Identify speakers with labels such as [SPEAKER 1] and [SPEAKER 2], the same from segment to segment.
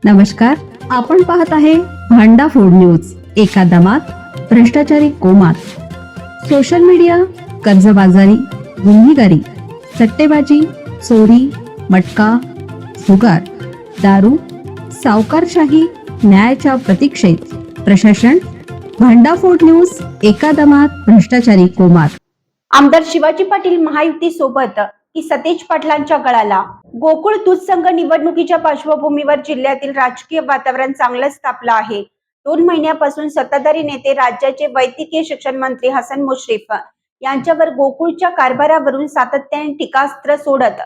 [SPEAKER 1] नमस्कार, आपण पाहत आहे भांडा फोड न्यूज. एका दमात भ्रष्टाचारी कोमात. सोशल मीडिया, कर्जबाजारी, गुन्हेगारी, सट्टेबाजी, चोरी, मटका, जुगार, दारू, सावकारशाही, न्यायाच्या प्रतीक्षेत प्रशासन. भांडाफोड न्यूज. एका दमात भ्रष्टाचारी कोमात.
[SPEAKER 2] आमदार शिवाजी पाटील महायुती सोबत की सतेज पाटलांच्या गळाला. गोकुळ दूध संघ निवडणुकीच्या पार्श्वभूमीवर जिल्ह्यातील राजकीय वातावरण चांगलंच तापलं आहे. 2 महिन्यापासून सत्ताधारी नेते राज्याचे वैद्यकीय शिक्षण मंत्री हसन मुश्रीफ यांच्यावर गोकुळच्या कारभारावरून सातत्याने टीकास्त्र सोडत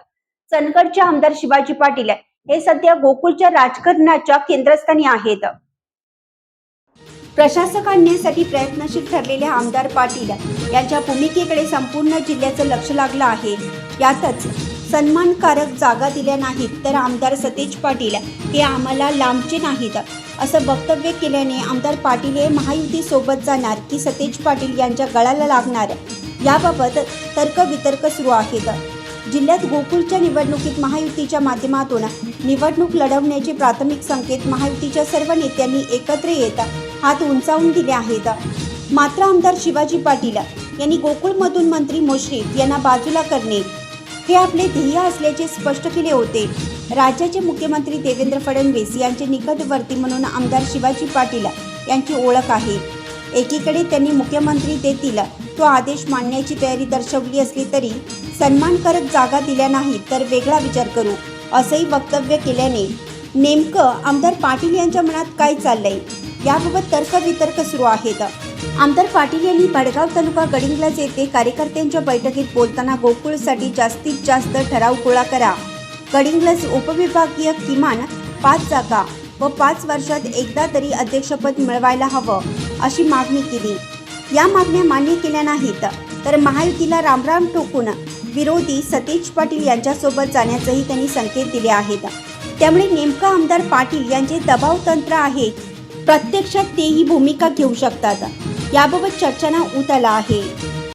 [SPEAKER 2] चंदगडचे आमदार शिवाजी पाटील हे सध्या गोकुळच्या राजकारणाच्या केंद्रस्थानी आहेत. प्रशासक आणण्यासाठी प्रयत्नशील ठरलेले आमदार पाटील यांच्या भूमिकेकडे संपूर्ण जिल्ह्याचं लक्ष लागलं आहे. यातच सन्मानकारक जागा दिल्या नाहीत तर आमदार सतेज पाटील हे आम्हाला लांबचे नाहीत असं वक्तव्य केल्याने आमदार पाटील हे महायुती सोबत जाणार की सतेज पाटील यांच्या गळाला लागणार याबाबत तर्कवितर्क सुरू आहेत. जिल्ह्यात गोकुळच्या निवडणुकीत महायुतीच्या माध्यमातून निवडणूक लढवण्याचे प्राथमिक संकेत महायुतीच्या सर्व नेत्यांनी एकत्र येत हात उंचावून दिले आहेत. मात्र आमदार शिवाजी पाटील यांनी गोकुळमधून मंत्री मुश्रीफ यांना बाजूला करणे हे आपले ध्येय असल्याचे स्पष्ट केले होते. राज्याचे मुख्यमंत्री देवेंद्र फडणवीस यांचे निकटवर्ती म्हणून आमदार शिवाजी पाटील यांची ओळख आहे. एकीकडे त्यांनी मुख्यमंत्री देतील तो आदेश मानण्याची तयारी दर्शवली असली तरी सन्मानकारक जागा दिल्या नाहीत तर वेगळा विचार करू असंही वक्तव्य केल्याने नेमकं आमदार पाटील यांच्या मनात काय चाललंय याबाबत तर्कवितर्क सुरू आहेत. आमदार पाटील यांनी भडगाव तालुका गडिंग्लज येथे कार्यकर्त्यांच्या बैठकीत बोलताना गोकुळसाठी जास्तीत जास्त ठराव गोळा करा, गडिंग्लज उपविभागीय किमान 5 जागा व 5 वर्षात एकदा तरी अध्यक्षपद मिळवायला हवं अशी मागणी केली. या मागण्या मान्य केल्या नाहीत तर महायुतीला रामराम ठोकून विरोधी सतेज पाटील यांच्यासोबत जाण्याचेही त्यांनी संकेत दिले आहेत. त्यामुळे नेमकं आमदार पाटील यांचे दबाव तंत्र आहे प्रत्यक्षात तेही भूमिका घेऊ शकतात याबाबत चर्चांना ऊत आला आहे.